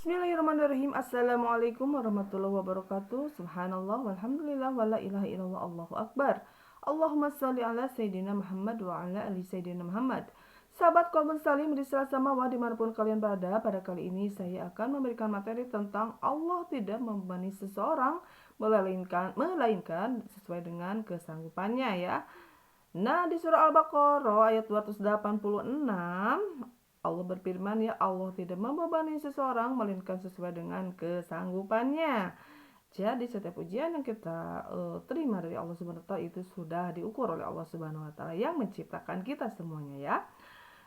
Bismillahirrahmanirrahim. Assalamualaikum warahmatullahi wabarakatuh. Subhanallah walhamdulillah wa la ilaha illallah Allahu akbar. Allahumma salli ala Sayyidina Muhammad wa ala ali Sayyidina Muhammad. Sahabat Kolbun Salim di Selasa Mawah dimanapun kalian berada, pada kali ini saya akan memberikan materi tentang Allah tidak membebani seseorang melainkan sesuai dengan kesanggupannya ya. Nah, di surah Al-Baqarah ayat 286 Allah berfirman, ya Allah tidak membebani seseorang melainkan sesuai dengan kesanggupannya. Jadi setiap ujian yang kita terima dari Allah Subhanahu wa taala itu sudah diukur oleh Allah Subhanahu wa taala yang menciptakan kita semuanya ya.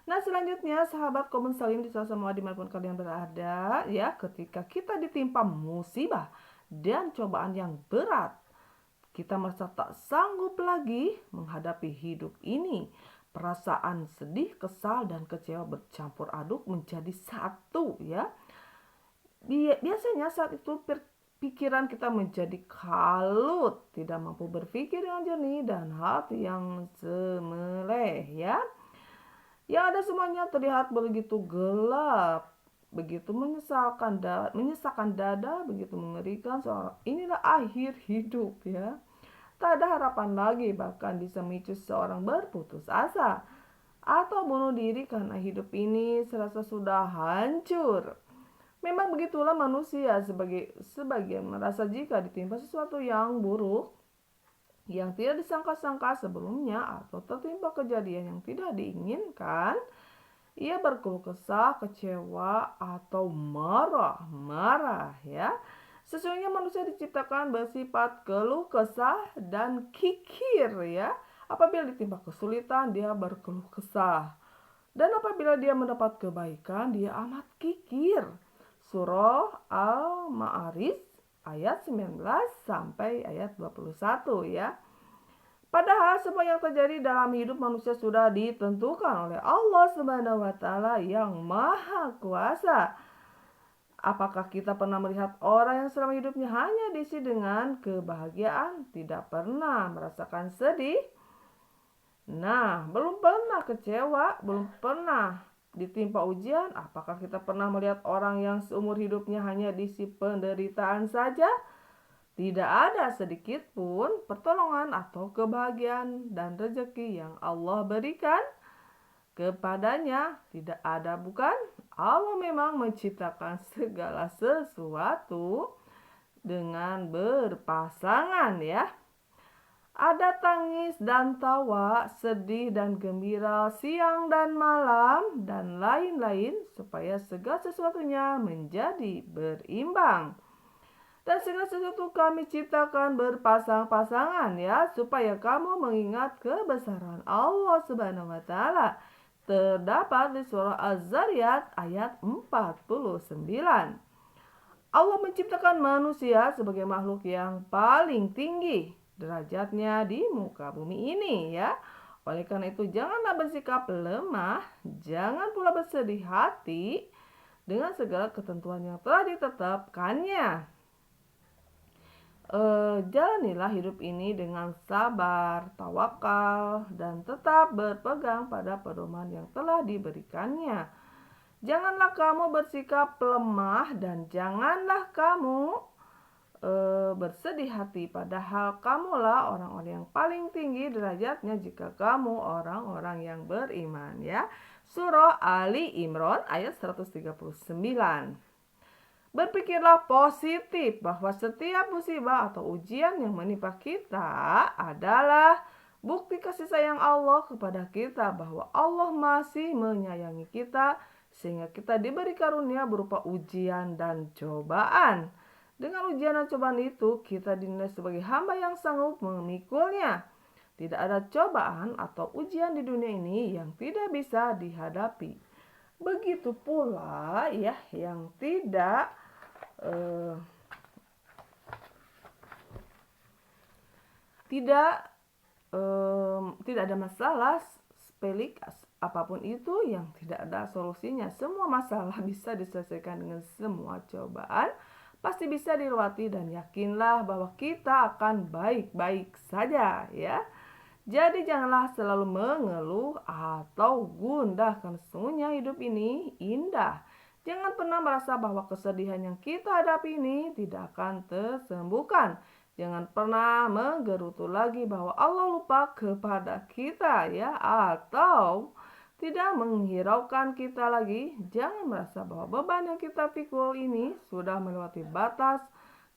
Nah, selanjutnya sahabat Kolbun Salim di sama dimanapun kalian berada ya, ketika kita ditimpa musibah dan cobaan yang berat, kita merasa tak sanggup lagi menghadapi hidup ini. Perasaan sedih, kesal, dan kecewa bercampur aduk menjadi satu ya. Biasanya saat itu pikiran kita menjadi kalut, tidak mampu berpikir dengan jernih dan hati yang semeleh ya. Yang ada semuanya terlihat begitu gelap, begitu menyesalkan dada, begitu mengerikan. Inilah akhir hidup ya. Tak ada harapan lagi, bahkan bisa memicu seseorang berputus asa atau bunuh diri karena hidup ini serasa sudah hancur. Memang begitulah manusia, sebagian merasa jika ditimpa sesuatu yang buruk yang tidak disangka-sangka sebelumnya atau tertimpa kejadian yang tidak diinginkan, ia berkeluh kesah, kecewa, atau marah ya. Sesungguhnya manusia diciptakan bersifat keluh kesah dan kikir ya. Apabila ditimpa kesulitan, dia berkeluh kesah. Dan apabila dia mendapat kebaikan, dia amat kikir. Surah Al-Ma'arij ayat 19 sampai ayat 21 ya. Padahal semua yang terjadi dalam hidup manusia sudah ditentukan oleh Allah Subhanahu wa taala yang Maha Kuasa. Apakah kita pernah melihat orang yang selama hidupnya hanya diisi dengan kebahagiaan, tidak pernah merasakan sedih? Nah, belum pernah kecewa, belum pernah ditimpa ujian. Apakah kita pernah melihat orang yang seumur hidupnya hanya diisi penderitaan saja? Tidak ada sedikit pun pertolongan atau kebahagiaan dan rezeki yang Allah berikan kepadanya. Tidak ada, bukan? Allah memang menciptakan segala sesuatu dengan berpasangan ya. Ada tangis dan tawa, sedih dan gembira, siang dan malam, dan lain-lain supaya segala sesuatunya menjadi berimbang. Dan segala sesuatu kami ciptakan berpasang-pasangan ya, supaya kamu mengingat kebesaran Allah Subhanahu wa taala. Terdapat di surah Az-Zariyat ayat 49. Allah menciptakan manusia sebagai makhluk yang paling tinggi derajatnya di muka bumi ini ya. Oleh karena itu janganlah bersikap lemah, jangan pula bersedih hati dengan segala ketentuan yang telah ditetapkannya. Jalanilah hidup ini dengan sabar, tawakal, dan tetap berpegang pada pedoman yang telah diberikannya. Janganlah kamu bersikap lemah dan janganlah kamu bersedih hati, padahal kamulah orang-orang yang paling tinggi derajatnya jika kamu orang-orang yang beriman ya. Surah Ali Imran ayat 139. Berpikirlah positif bahwa setiap musibah atau ujian yang menimpa kita adalah bukti kasih sayang Allah kepada kita, bahwa Allah masih menyayangi kita sehingga kita diberi karunia berupa ujian dan cobaan. Dengan ujian dan cobaan itu kita dinilai sebagai hamba yang sanggup memikulnya. Tidak ada cobaan atau ujian di dunia ini yang tidak bisa dihadapi. Begitu pula ya yang tidak tidak ada masalah sepelik apapun itu yang tidak ada solusinya. Semua masalah bisa diselesaikan dengan semua cobaan, pasti bisa dilewati, dan yakinlah bahwa kita akan baik-baik saja ya. Jadi janganlah selalu mengeluh atau gundah, karena sesungguhnya hidup ini indah. Jangan pernah merasa bahwa kesedihan yang kita hadapi ini tidak akan tersembuhkan. Jangan pernah menggerutu lagi bahwa Allah lupa kepada kita ya, atau tidak menghiraukan kita lagi. Jangan merasa bahwa beban yang kita pikul ini sudah melewati batas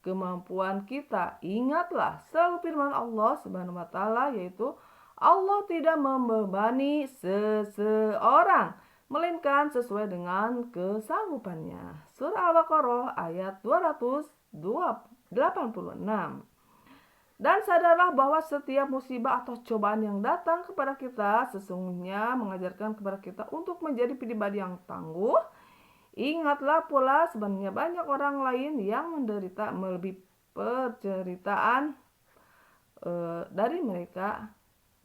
kemampuan kita. Ingatlah selalu firman Allah Subhanahu wa taala, yaitu Allah tidak membebani seseorang melainkan sesuai dengan kesanggupannya. Surah Al-Baqarah ayat 286. Dan sadarlah bahwa setiap musibah atau cobaan yang datang kepada kita sesungguhnya mengajarkan kepada kita untuk menjadi pribadi yang tangguh. Ingatlah pula sebenarnya banyak orang lain yang menderita melebihi penderitaan dari mereka,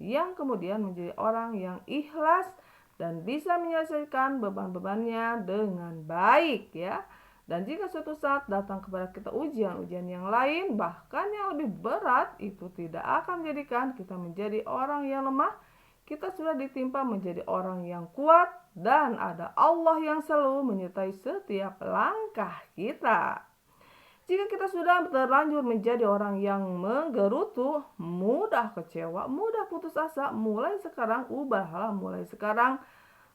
yang kemudian menjadi orang yang ikhlas dan bisa menyelesaikan beban-bebannya dengan baik ya. Dan jika suatu saat datang kepada kita ujian-ujian yang lain, bahkan yang lebih berat, itu tidak akan menjadikan kita menjadi orang yang lemah. Kita sudah ditimpa menjadi orang yang kuat, dan ada Allah yang selalu menyertai setiap langkah kita. Jika kita sudah terlanjur menjadi orang yang menggerutu, mudah kecewa, mudah putus asa, mulai sekarang ubahlah, mulai sekarang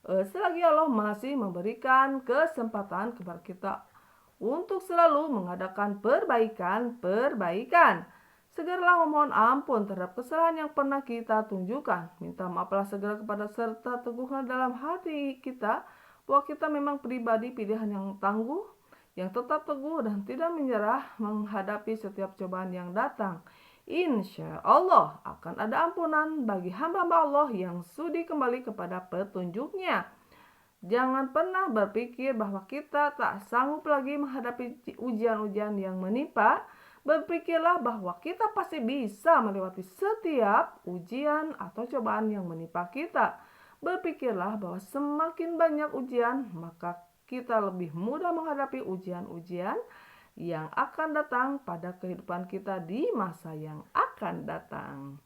selagi Allah masih memberikan kesempatan kepada kita untuk selalu mengadakan perbaikan. Segeralah memohon ampun terhadap kesalahan yang pernah kita tunjukkan. Minta maaflah segera kepada serta teguhlah dalam hati kita bahwa kita memang pribadi pilihan yang tangguh, yang tetap teguh dan tidak menyerah menghadapi setiap cobaan yang datang. Insya Allah akan ada ampunan bagi hamba-hamba Allah yang sudi kembali kepada petunjuknya. Jangan pernah berpikir bahwa kita tak sanggup lagi menghadapi ujian-ujian yang menimpa. Berpikirlah bahwa kita pasti bisa melewati setiap ujian atau cobaan yang menimpa kita. Berpikirlah bahwa semakin banyak ujian, maka kita lebih mudah menghadapi ujian-ujian yang akan datang pada kehidupan kita di masa yang akan datang.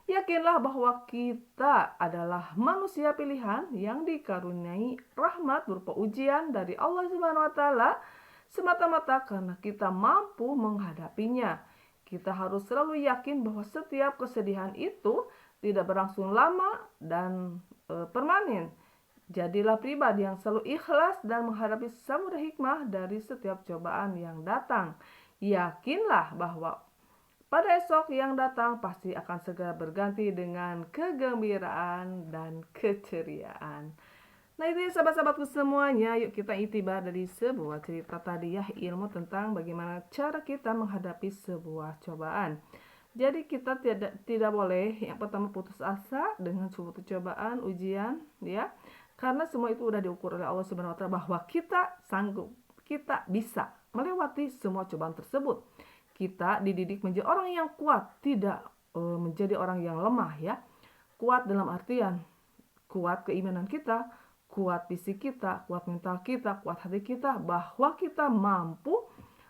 Yakinlah bahwa kita adalah manusia pilihan yang dikaruniai rahmat berupa ujian dari Allah Subhanahu wa taala semata-mata karena kita mampu menghadapinya. Kita harus selalu yakin bahwa setiap kesedihan itu tidak berlangsung lama dan permanen. Jadilah pribadi yang selalu ikhlas dan menghadapi samudra hikmah dari setiap cobaan yang datang. Yakinlah bahwa pada esok yang datang pasti akan segera berganti dengan kegembiraan dan keceriaan. Nah itu ya sahabat-sahabatku semuanya, yuk kita itibar dari sebuah cerita tadi ya, ilmu tentang bagaimana cara kita menghadapi sebuah cobaan. Jadi kita tidak boleh yang pertama putus asa dengan suatu cobaan, ujian ya. Karena semua itu sudah diukur oleh Allah Subhanahu wa taala bahwa kita sanggup, kita bisa melewati semua cobaan tersebut. Kita dididik menjadi orang yang kuat, tidak menjadi orang yang lemah ya. Kuat dalam artian kuat keimanan kita, kuat fisik kita, kuat mental kita, kuat hati kita, bahwa kita mampu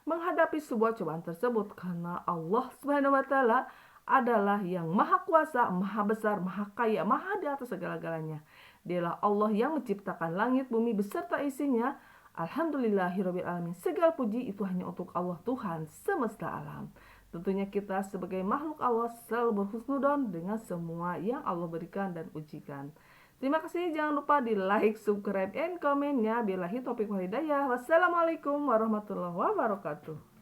menghadapi sebuah cobaan tersebut karena Allah Subhanahu wa taala adalah yang maha kuasa, maha besar, maha kaya, maha di atas segala-galanya. Dialah Allah yang menciptakan langit, bumi beserta isinya. Alhamdulillahirabbil alamin. Segala puji itu hanya untuk Allah Tuhan semesta alam. Tentunya kita sebagai makhluk Allah selalu berhusnudzon dengan semua yang Allah berikan dan ujikan. Terima kasih, jangan lupa di like, subscribe, and komennya. Billahi taufiq wal hidayah. Wassalamualaikum warahmatullahi wabarakatuh.